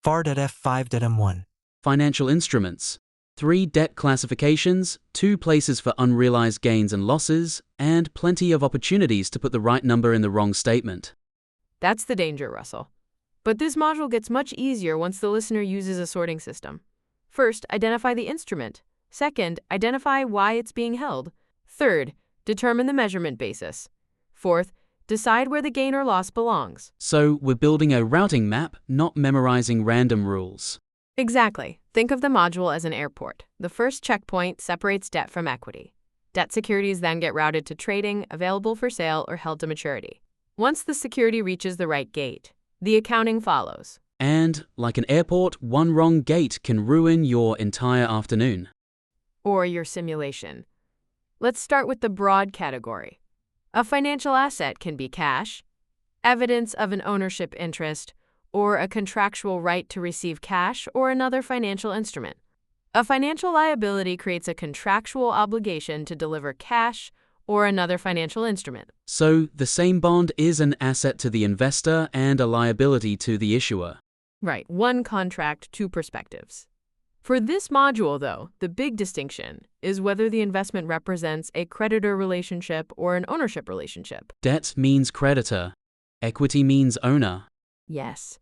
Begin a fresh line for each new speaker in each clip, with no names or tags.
FAR.F5.M1.
Financial instruments. 3 debt classifications, 2 places for unrealized gains and losses, and plenty of opportunities to put the right number in the wrong statement.
That's the danger, Russell. But this module gets much easier once the listener uses a sorting system. First, identify the instrument. Second, identify why it's being held. Third, determine the measurement basis. Fourth, decide where the gain or loss belongs.
So we're building a routing map, not memorizing random rules.
Exactly. Think of the module as an airport. The first checkpoint separates debt from equity. Debt securities then get routed to trading, available for sale, or held to maturity. Once the security reaches the right gate, the accounting follows.
And, like an airport, one wrong gate can ruin your entire afternoon.
Or your simulation. Let's start with the broad category. A financial asset can be cash, evidence of an ownership interest, or a contractual right to receive cash or another financial instrument. A financial liability creates a contractual obligation to deliver cash or another financial instrument.
So, the same bond is an asset to the investor and a liability to the issuer.
Right, one contract, two perspectives. For this module, though, the big distinction is whether the investment represents a creditor relationship or an ownership relationship.
Debt means creditor. Equity means owner.
Yes.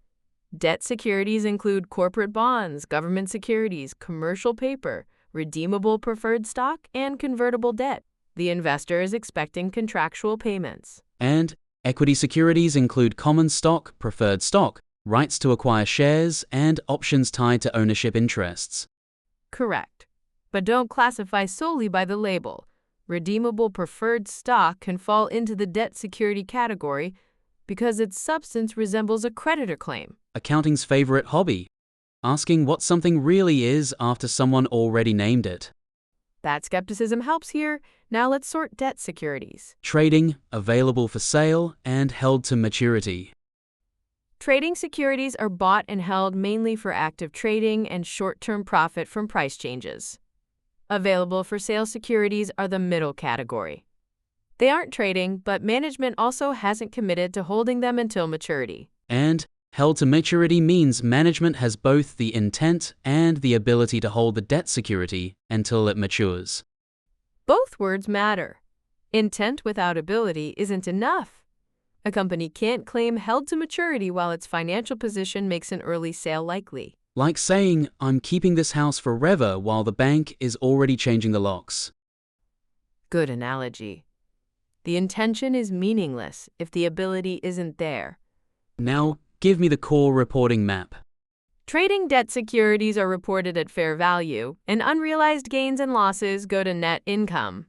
Debt securities include corporate bonds, government securities, commercial paper, redeemable preferred stock, and convertible debt. The investor is expecting contractual payments.
And equity securities include common stock, preferred stock, rights to acquire shares, and options tied to ownership interests.
Correct. But don't classify solely by the label. Redeemable preferred stock can fall into the debt security category because its substance resembles a creditor claim.
Accounting's favorite hobby. Asking what something really is after someone already named it.
That skepticism helps here. Now let's sort debt securities.
Trading, available for sale, and held to maturity.
Trading securities are bought and held mainly for active trading and short-term profit from price changes. Available for sale securities are the middle category. They aren't trading, but management also hasn't committed to holding them until maturity.
And held to maturity means management has both the intent and the ability to hold the debt security until it matures.
Both words matter. Intent without ability isn't enough. A company can't claim held to maturity while its financial position makes an early sale likely.
Like saying, I'm keeping this house forever while the bank is already changing the locks.
Good analogy. The intention is meaningless if the ability isn't there.
Now, give me the core reporting map.
Trading debt securities are reported at fair value, and unrealized gains and losses go to net income.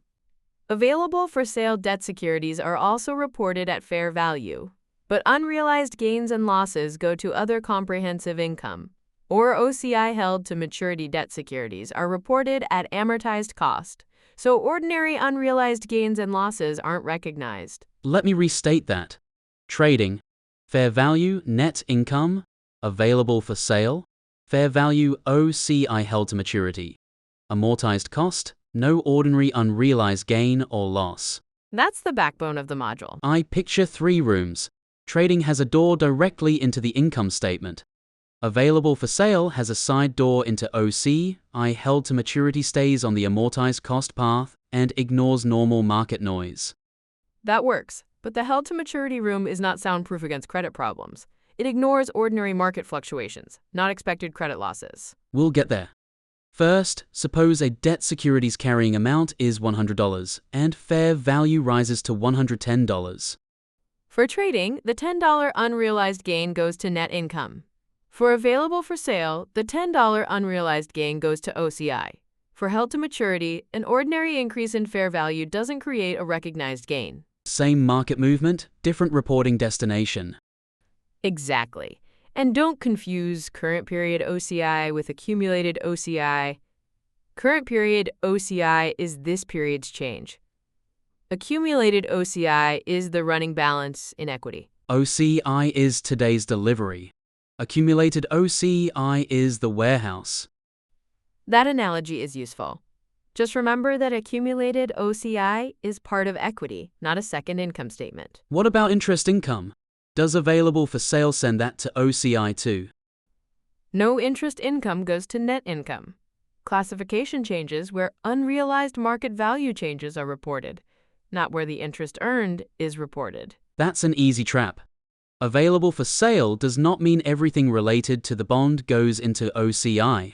Available for sale debt securities are also reported at fair value, but unrealized gains and losses go to other comprehensive income, or OCI. Held to maturity debt securities are reported at amortized cost, so ordinary unrealized gains and losses aren't recognized.
Let me restate that. Trading, fair value net income, available for sale, fair value OCI held to maturity. Amortized cost, no ordinary unrealized gain or loss.
That's the backbone of the module.
I picture 3 rooms. Trading has a door directly into the income statement. Available for sale has a side door into OCI held to maturity, stays on the amortized cost path, and ignores normal market noise.
That works, but the held to maturity room is not soundproof against credit problems. It ignores ordinary market fluctuations, not expected credit losses.
We'll get there. First, suppose a debt security's carrying amount is $100 and fair value rises to $110.
For trading, the $10 unrealized gain goes to net income. For available for sale, the $10 unrealized gain goes to OCI. For held to maturity, an ordinary increase in fair value doesn't create a recognized gain.
Same market movement, different reporting destination.
Exactly. And don't confuse current period OCI with accumulated OCI. Current period OCI is this period's change. Accumulated OCI is the running balance in equity.
OCI is today's delivery. Accumulated OCI is the warehouse.
That analogy is useful. Just remember that accumulated OCI is part of equity, not a second income statement.
What about interest income? Does available for sale send that to OCI too?
No interest income goes to net income. Classification changes where unrealized market value changes are reported, not where the interest earned is reported.
That's an easy trap. Available for sale does not mean everything related to the bond goes into OCI.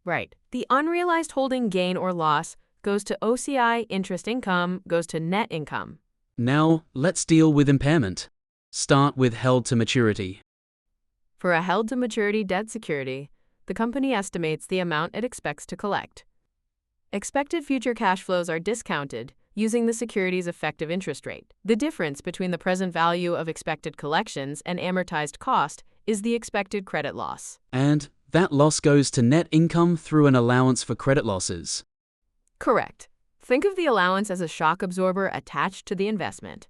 Right. The unrealized holding gain or loss goes to OCI, interest income goes to net income.
Now, let's deal with impairment. Start with held to maturity.
For a held-to-maturity debt security, the company estimates the amount it expects to collect. Expected future cash flows are discounted using the security's effective interest rate. The difference between the present value of expected collections and amortized cost is the expected credit loss.
And that loss goes to net income through an allowance for credit losses.
Correct. Think of the allowance as a shock absorber attached to the investment.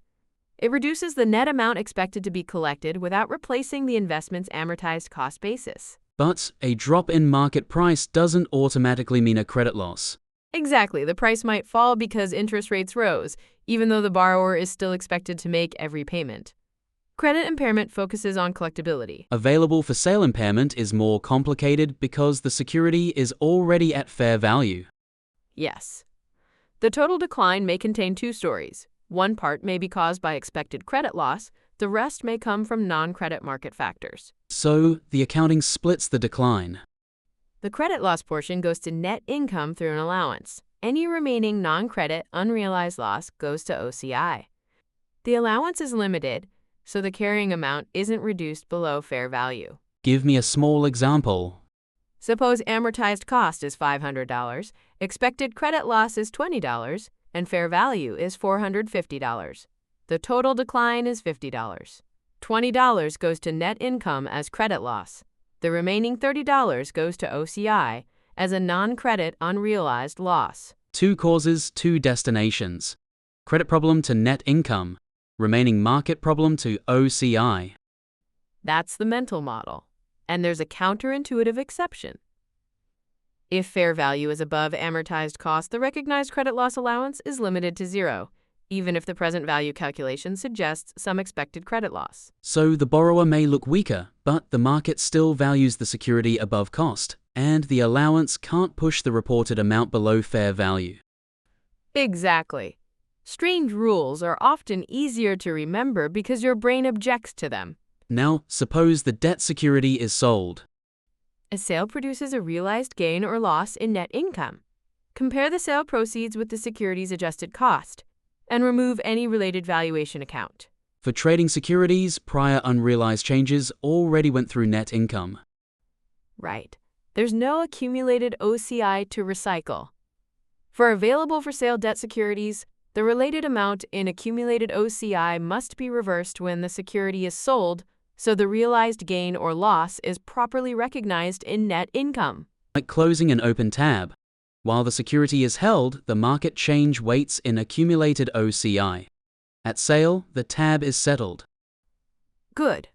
It reduces the net amount expected to be collected without replacing the investment's amortized cost basis.
But a drop in market price doesn't automatically mean a credit loss.
Exactly, the price might fall because interest rates rose, even though the borrower is still expected to make every payment. Credit impairment focuses on collectibility.
Available for sale impairment is more complicated because the security is already at fair value.
Yes. The total decline may contain two stories. One part may be caused by expected credit loss, the rest may come from non-credit market factors.
So, the accounting splits the decline.
The credit loss portion goes to net income through an allowance. Any remaining non-credit unrealized loss goes to OCI. The allowance is limited, so the carrying amount isn't reduced below fair value.
Give me a small example.
Suppose amortized cost is $500, expected credit loss is $20, and fair value is $450. The total decline is $50. $20 goes to net income as credit loss. The remaining $30 goes to OCI as a non-credit unrealized loss.
Two causes, two destinations. Credit problem to net income. Remaining market problem to OCI.
That's the mental model. And there's a counterintuitive exception. If fair value is above amortized cost, the recognized credit loss allowance is limited to zero, even if the present value calculation suggests some expected credit loss.
So the borrower may look weaker, but the market still values the security above cost, and the allowance can't push the reported amount below fair value.
Exactly. Strange rules are often easier to remember because your brain objects to them.
Now, suppose the debt security is sold.
A sale produces a realized gain or loss in net income. Compare the sale proceeds with the security's adjusted cost, and remove any related valuation account.
For trading securities, prior unrealized changes already went through net income.
Right. There's no accumulated OCI to recycle. For available for sale debt securities, the related amount in accumulated OCI must be reversed when the security is sold, so the realized gain or loss is properly recognized in net income.
Like closing an open tab. While the security is held, the market change waits in accumulated OCI. At sale, the tab is settled.
Good.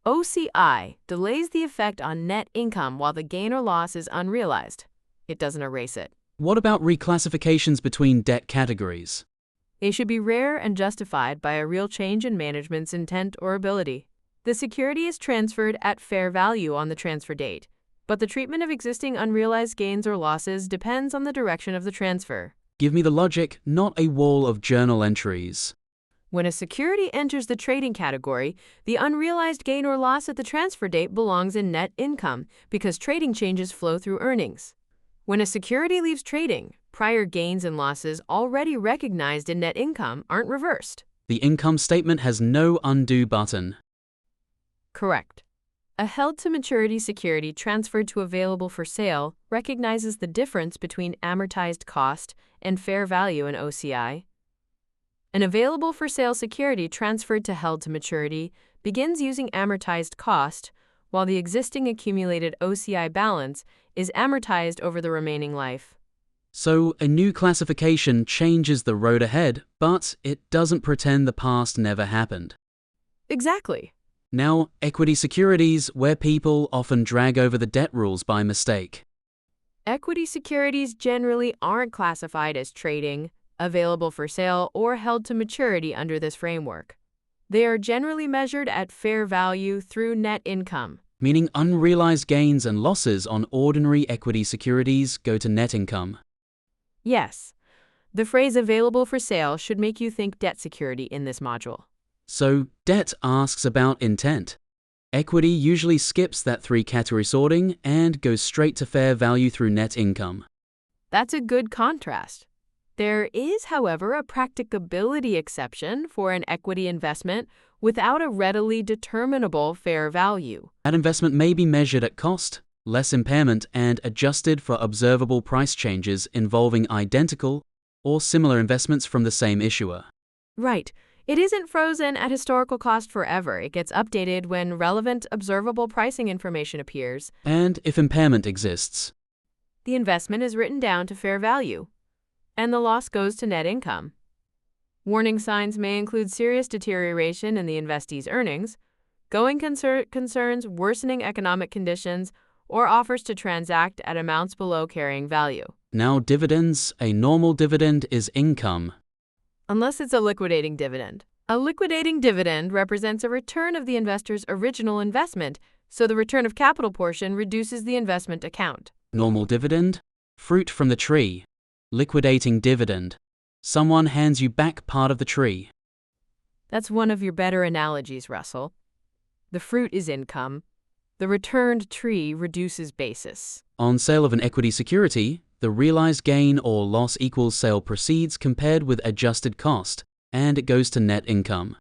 OCI delays the effect on net income while the gain or loss is unrealized. It doesn't erase it.
What about reclassifications between debt categories?
They should be rare and justified by a real change in management's intent or ability. The security is transferred at fair value on the transfer date, but the treatment of existing unrealized gains or losses depends on the direction of the transfer.
Give me the logic, not a wall of journal entries.
When a security enters the trading category, the unrealized gain or loss at the transfer date belongs in net income because trading changes flow through earnings. When a security leaves trading, prior gains and losses already recognized in net income aren't reversed.
The income statement has no undo button.
Correct. A held-to-maturity security transferred to available for sale recognizes the difference between amortized cost and fair value in OCI. An available-for-sale security transferred to held-to-maturity begins using amortized cost, while the existing accumulated OCI balance is amortized over the remaining life.
So, a new classification changes the road ahead, but it doesn't pretend the past never happened.
Exactly.
Now, equity securities, where people often drag over the debt rules by mistake.
Equity securities generally aren't classified as trading, available for sale, or held to maturity under this framework. They are generally measured at fair value through net income.
meaning unrealized gains and losses on ordinary equity securities go to net income.
Yes, the phrase available for sale should make you think debt security in this module.
So, debt asks about intent. Equity usually skips that three-category sorting and goes straight to fair value through net income.
That's a good contrast. There is, however, a practicability exception for an equity investment without a readily determinable fair value.
That investment may be measured at cost, less impairment, and adjusted for observable price changes involving identical or similar investments from the same issuer.
Right. It isn't frozen at historical cost forever. It gets updated when relevant observable pricing information appears.
And if impairment exists,
The investment is written down to fair value, and the loss goes to net income. Warning signs may include serious deterioration in the investee's earnings, going concerns, worsening economic conditions, or offers to transact at amounts below carrying value.
now dividends, a normal dividend is income.
Unless it's a liquidating dividend. A liquidating dividend represents a return of the investor's original investment, so the return of capital portion reduces the investment account.
Normal dividend, fruit from the tree. Liquidating dividend, someone hands you back part of the tree.
That's one of your better analogies, Russell. The fruit is income. The returned tree reduces basis.
On sale of an equity security, the realized gain or loss equals sale proceeds compared with adjusted cost, and it goes to net income.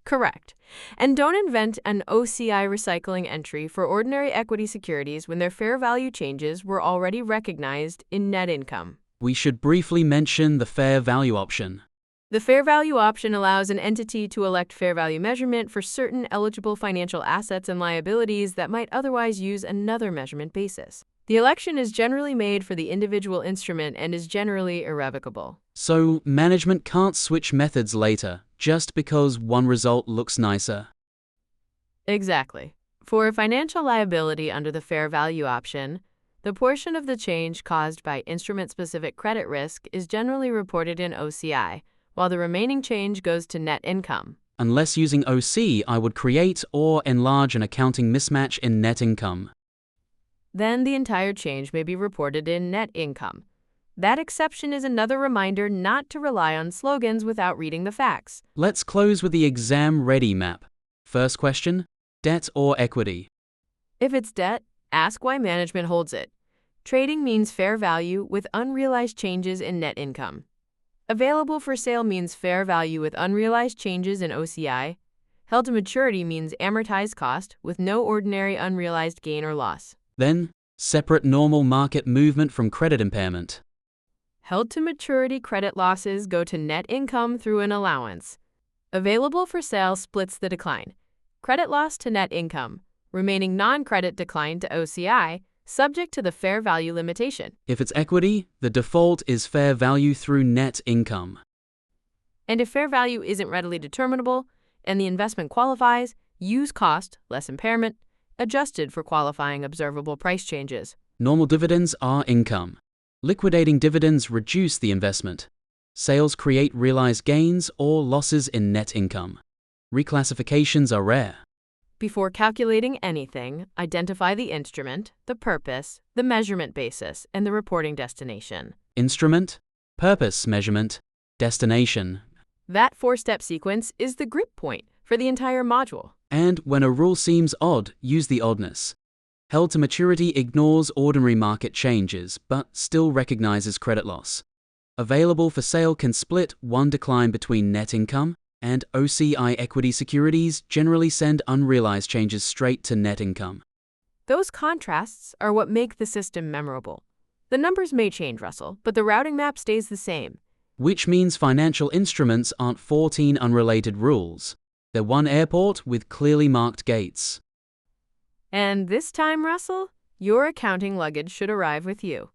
Correct. And don't invent an OCI recycling entry for ordinary equity securities when their fair value changes were already recognized in net income.
We should briefly mention the fair value option.
The fair value option allows an entity to elect fair value measurement for certain eligible financial assets and liabilities that might otherwise use another measurement basis. The election is generally made for the individual instrument and is generally irrevocable.
So, management can't switch methods later just because one result looks nicer.
Exactly. For a financial liability under the fair value option, the portion of the change caused by instrument-specific credit risk is generally reported in OCI, while the remaining change goes to net income.
Unless using OC, I would create or enlarge an accounting mismatch in net income.
Then the entire change may be reported in net income. That exception is another reminder not to rely on slogans without reading the facts.
Let's close with the exam-ready map. First question, debt or equity?
If it's debt, ask why management holds it. Trading means fair value with unrealized changes in net income. Available for sale means fair value with unrealized changes in OCI. Held to maturity means amortized cost with no ordinary unrealized gain or loss.
Then, separate normal market movement from credit impairment.
Held to maturity credit losses go to net income through an allowance. Available for sale splits the decline. Credit loss to net income. Remaining non-credit decline to OCI, subject to the fair value limitation.
If it's equity, the default is fair value through net income.
And if fair value isn't readily determinable and the investment qualifies, use cost, less impairment, adjusted for qualifying observable price changes.
Normal dividends are income. Liquidating dividends reduce the investment. Sales create realized gains or losses in net income. Reclassifications are rare.
Before calculating anything, identify the instrument, the purpose, the measurement basis, and the reporting destination.
Instrument, purpose measurement, destination.
That four-step sequence is the grip point for the entire module.
And when a rule seems odd, use the oddness. Held to maturity ignores ordinary market changes, but still recognizes credit loss. Available for sale can split one decline between net income, and OCI equity securities generally send unrealized changes straight to net income.
Those contrasts are what make the system memorable. The numbers may change, Russell, but the routing map stays the same.
Which means financial instruments aren't 14 unrelated rules. They're one airport with clearly marked gates.
And this time, Russell, your accounting luggage should arrive with you.